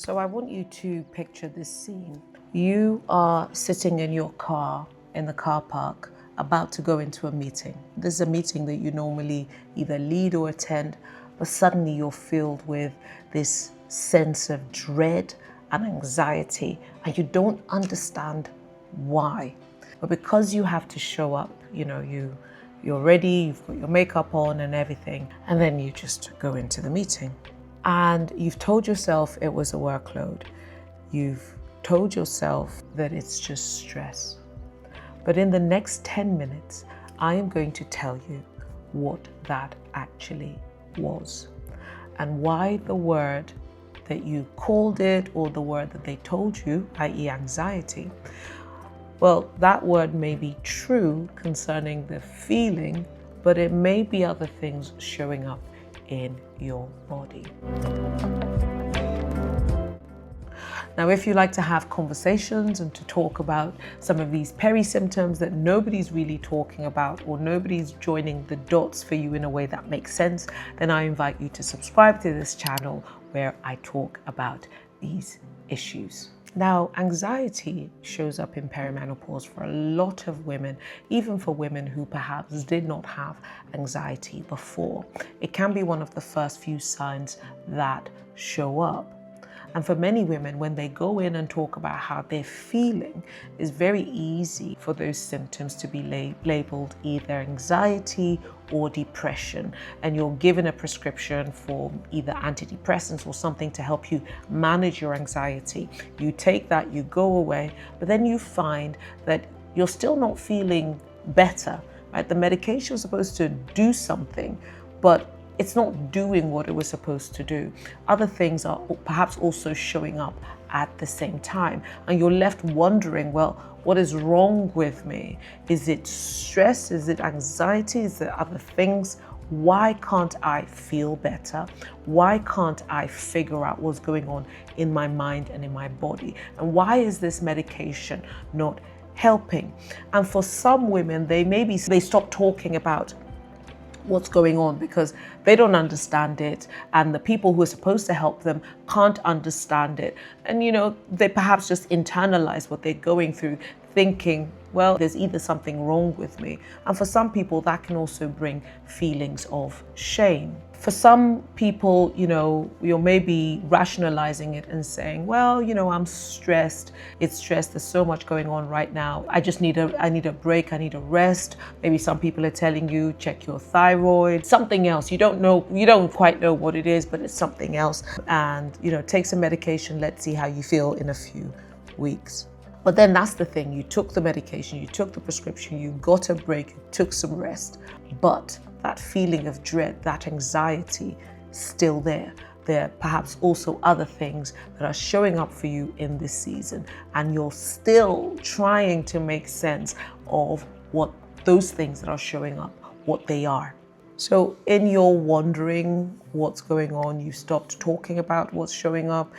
So I want you to picture this scene. You are sitting in your car in the car park about to go into a meeting. This is a meeting that you normally either lead or attend, but suddenly you're filled with this sense of dread and anxiety, and you don't understand why. But because you have to show up, you're ready, you've got your makeup on and everything, and then you just go into the meeting. And you've told yourself it was a workload. You've told yourself that it's just stress. But in the next 10 minutes, I am going to tell you what that actually was and why the word that you called it or the word that they told you, i.e. anxiety, well, that word may be true concerning the feeling, but it may be other things showing up in your body. Now, if you like to have conversations and to talk about some of these peri-symptoms that nobody's really talking about or nobody's joining the dots for you in a way that makes sense, then I invite you to subscribe to this channel where I talk about these issues. Now, anxiety shows up in perimenopause for a lot of women, even for women who perhaps did not have anxiety before. It can be one of the first few signs that show up. And for many women, when they go in and talk about how they're feeling, it's very easy for those symptoms to be labeled either anxiety or depression. And you're given a prescription for either antidepressants or something to help you manage your anxiety. You take that, you go away, but then you find that you're still not feeling better, right? The medication is supposed to do something, but it's not doing what it was supposed to do. Other things are perhaps also showing up at the same time. And you're left wondering, well, what is wrong with me? Is it stress? Is it anxiety? Is there other things? Why can't I feel better? Why can't I figure out what's going on in my mind and in my body? And why is this medication not helping? And for some women, they stop talking about what's going on because they don't understand it, and the people who are supposed to help them can't understand it. And they perhaps just internalize what they're going through, thinking, well, there's either something wrong with me. And for some people, that can also bring feelings of shame. For some people, you're maybe rationalizing it and saying, well, I'm stressed. It's stress. There's so much going on right now. I need a break. I need a rest. Maybe some people are telling you, check your thyroid, something else. You don't quite know what it is, but it's something else. And, take some medication. Let's see how you feel in a few weeks. But then that's the thing. You took the medication, you took the prescription, you got a break, you took some rest. But that feeling of dread, that anxiety, still there. There are perhaps also other things that are showing up for you in this season, and you're still trying to make sense of what those things that are showing up, what they are. So in your wondering what's going on, you stopped talking about what's showing up.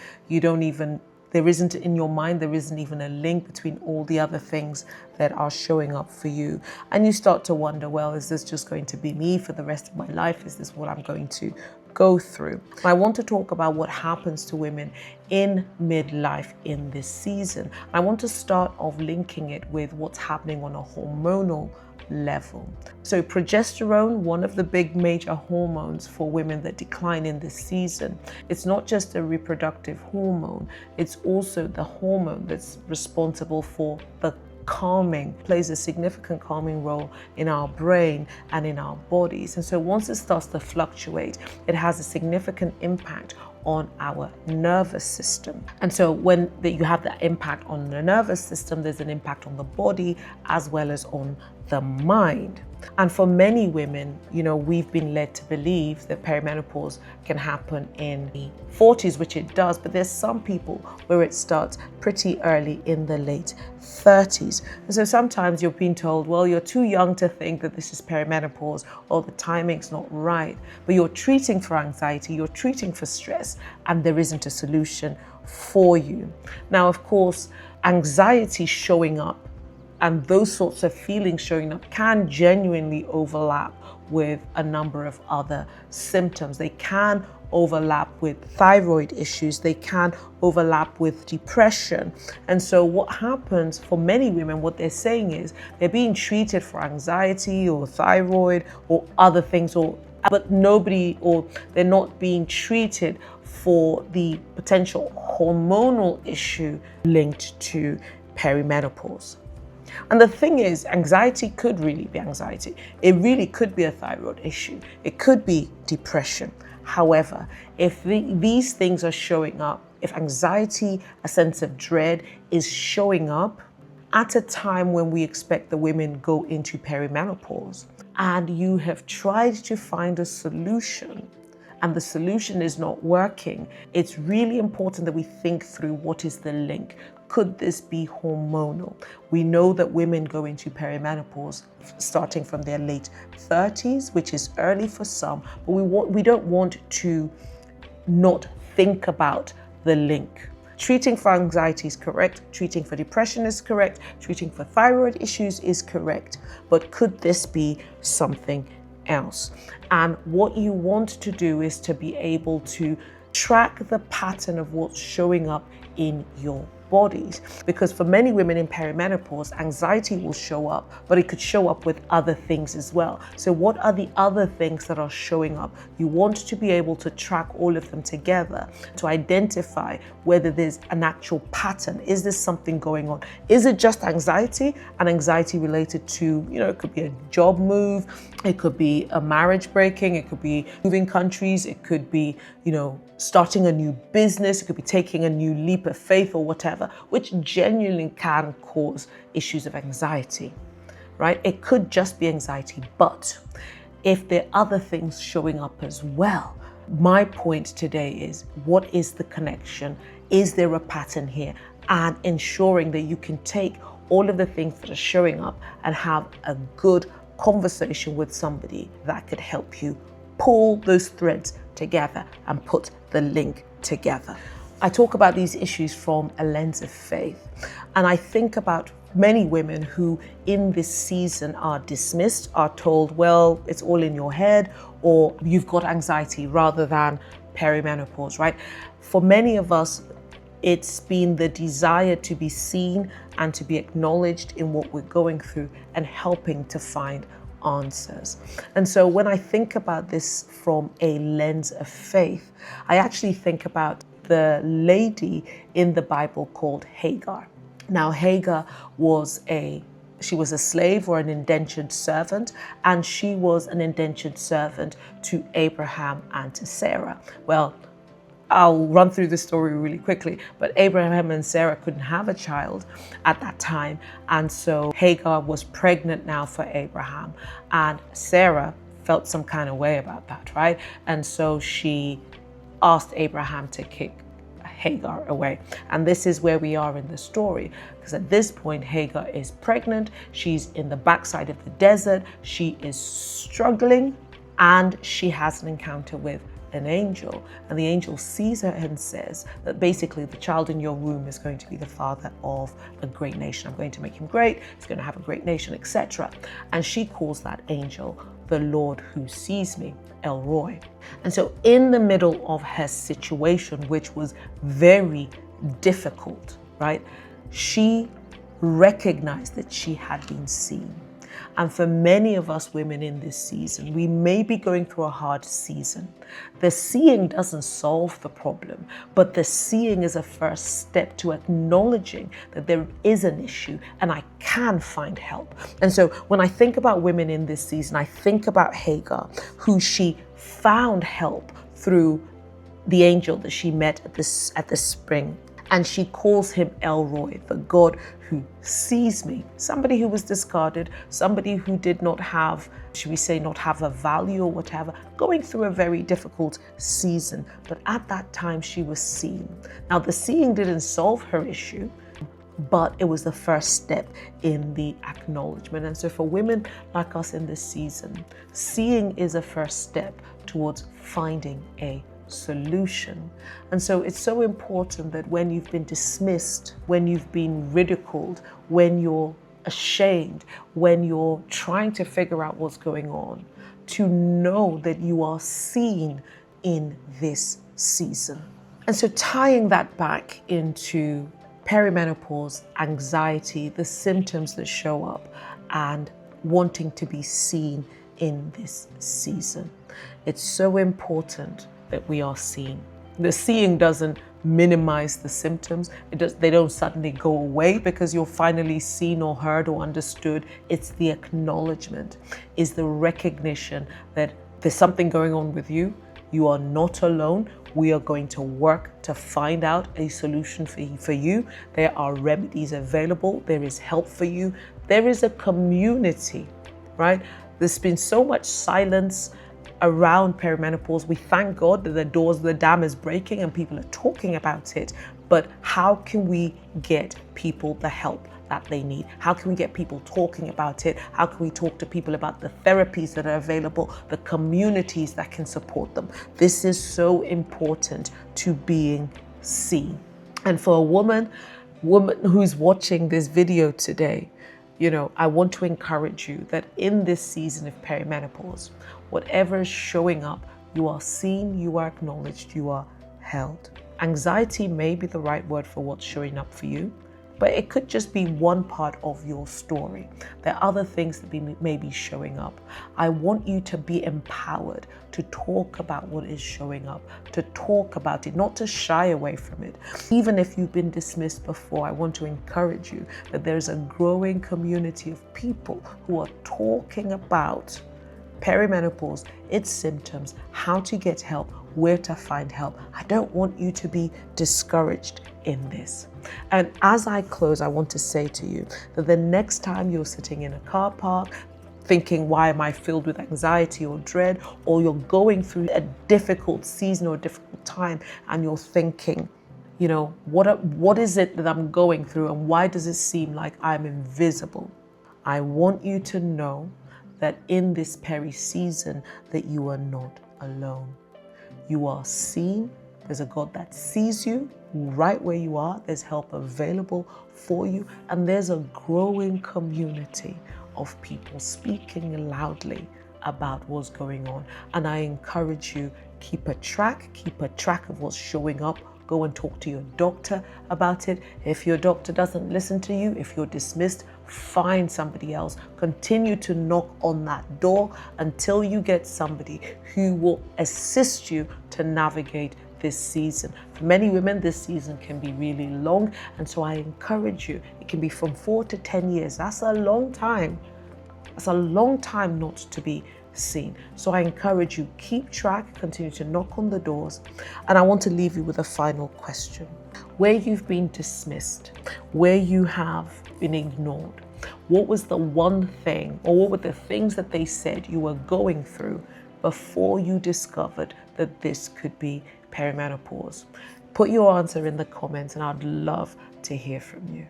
There isn't in your mind, there isn't even a link between all the other things that are showing up for you. And you start to wonder, well, is this just going to be me for the rest of my life? Is this what I'm going to go through? I want to talk about what happens to women in midlife in this season. I want to start off linking it with what's happening on a hormonal level. So progesterone, one of the big major hormones for women that decline in this season, it's not just a reproductive hormone, it's also the hormone that's responsible for the calming, plays a significant calming role in our brain and in our bodies. And so once it starts to fluctuate, it has a significant impact on our nervous system. And so when you have that impact on the nervous system, there's an impact on the body as well as on the mind. And for many women, we've been led to believe that perimenopause can happen in the 40s, which it does, but there's some people where it starts pretty early in the late 30s. And so sometimes you're being told, well, you're too young to think that this is perimenopause, or the timing's not right, but you're treating for anxiety, you're treating for stress, and there isn't a solution for you. Now, of course, anxiety showing up and those sorts of feelings showing up can genuinely overlap with a number of other symptoms. They can overlap with thyroid issues, they can overlap with depression. And so what happens for many women, what they're saying is they're being treated for anxiety or thyroid or other things, but they're not being treated for the potential hormonal issue linked to perimenopause. And the thing is, anxiety could really be anxiety. It really could be a thyroid issue. It could be depression. However, if these things are showing up, if anxiety, a sense of dread is showing up at a time when we expect the women go into perimenopause, and you have tried to find a solution, and the solution is not working, it's really important that we think through what is the link. Could this be hormonal? We know that women go into perimenopause starting from their late 30s, which is early for some, but we don't want to not think about the link. Treating for anxiety is correct, treating for depression is correct, treating for thyroid issues is correct, but could this be something else? And what you want to do is to be able to track the pattern of what's showing up in your bodies, because for many women in perimenopause, anxiety will show up, but it could show up with other things as well. So what are the other things that are showing up? You want to be able to track all of them together to identify whether there's an actual pattern. Is there something going on? Is it just anxiety, and anxiety related to, it could be a job move, it could be a marriage breaking, it could be moving countries, it could be, starting a new business, it could be taking a new leap of faith or whatever, which genuinely can cause issues of anxiety, right? It could just be anxiety, but if there are other things showing up as well, my point today is, what is the connection? Is there a pattern here? And ensuring that you can take all of the things that are showing up and have a good conversation with somebody that could help you pull those threads together and put the link together. I talk about these issues from a lens of faith, and I think about many women who in this season are dismissed, are told, well, it's all in your head, or you've got anxiety, rather than perimenopause, right? For many of us, it's been the desire to be seen and to be acknowledged in what we're going through and helping to find answers. And so when I think about this from a lens of faith, I actually think about the lady in the Bible called Hagar. Now, Hagar was a slave or an indentured servant, and she was an indentured servant to Abraham and to Sarah. Well, I'll run through the story really quickly, but Abraham and Sarah couldn't have a child at that time. And so Hagar was pregnant now for Abraham, and Sarah felt some kind of way about that, right? And so she asked Abraham to kick Hagar away. And this is where we are in the story, because at this point, Hagar is pregnant. She's in the backside of the desert. She is struggling, and she has an encounter with an angel, and the angel sees her and says that basically the child in your womb is going to be the father of a great nation. I'm going to make him great, he's going to have a great nation, etc. And she calls that angel the Lord who sees me, El Roi. And so in the middle of her situation, which was very difficult, right, she recognized that she had been seen. And for many of us women in this season, we may be going through a hard season. The seeing doesn't solve the problem, but the seeing is a first step to acknowledging that there is an issue and I can find help. And so when I think about women in this season, I think about Hagar, who she found help through the angel that she met at the spring. And she calls him El Roi, the God who sees me. Somebody who was discarded, somebody who did not have, should we say, not have a value or whatever, going through a very difficult season. But at that time, she was seen. Now, the seeing didn't solve her issue, but it was the first step in the acknowledgement. And so for women like us in this season, seeing is a first step towards finding a solution. And so it's so important that when you've been dismissed, when you've been ridiculed, when you're ashamed, when you're trying to figure out what's going on, to know that you are seen in this season. And so tying that back into perimenopause, anxiety, the symptoms that show up, and wanting to be seen in this season. It's so important that we are seen. The seeing doesn't minimize the symptoms. They don't suddenly go away because you're finally seen or heard or understood. It's the acknowledgement, is the recognition that there's something going on with you. You are not alone. We are going to work to find out a solution for you. There are remedies available. There is help for you. There is a community, right? There's been so much silence around perimenopause. We thank God that the dam is breaking and people are talking about it. But how can we get people the help that they need? How can we get people talking about it? How can we talk to people about the therapies that are available, the communities that can support them? This is so important to being seen. And for a woman who's watching this video today, I want to encourage you that in this season of perimenopause, whatever is showing up, you are seen, you are acknowledged, you are held. Anxiety may be the right word for what's showing up for you, but it could just be one part of your story. There are other things that may be showing up. I want you to be empowered to talk about what is showing up, to talk about it, not to shy away from it. Even if you've been dismissed before, I want to encourage you that there's a growing community of people who are talking about perimenopause, its symptoms, how to get help, where to find help. I don't want you to be discouraged in this. And as I close, I want to say to you that the next time you're sitting in a car park thinking, why am I filled with anxiety or dread, or you're going through a difficult season or a difficult time and you're thinking, what is it that I'm going through and why does it seem like I'm invisible? I want you to know that in this peri season that you are not alone. You are seen. There's a God that sees you right where you are. There's help available for you. And there's a growing community of people speaking loudly about what's going on. And I encourage you, keep a track of what's showing up. Go and talk to your doctor about it. If your doctor doesn't listen to you, if you're dismissed, find somebody else. Continue to knock on that door until you get somebody who will assist you to navigate this season. For many women, this season can be really long. And so I encourage you, it can be from 4 to 10 years. That's a long time. That's a long time not to be seen. So I encourage you, keep track, continue to knock on the doors. And I want to leave you with a final question. Where you've been dismissed, where you have been ignored, what was the one thing, or what were the things that they said you were going through before you discovered that this could be perimenopause? Put your answer in the comments and I'd love to hear from you.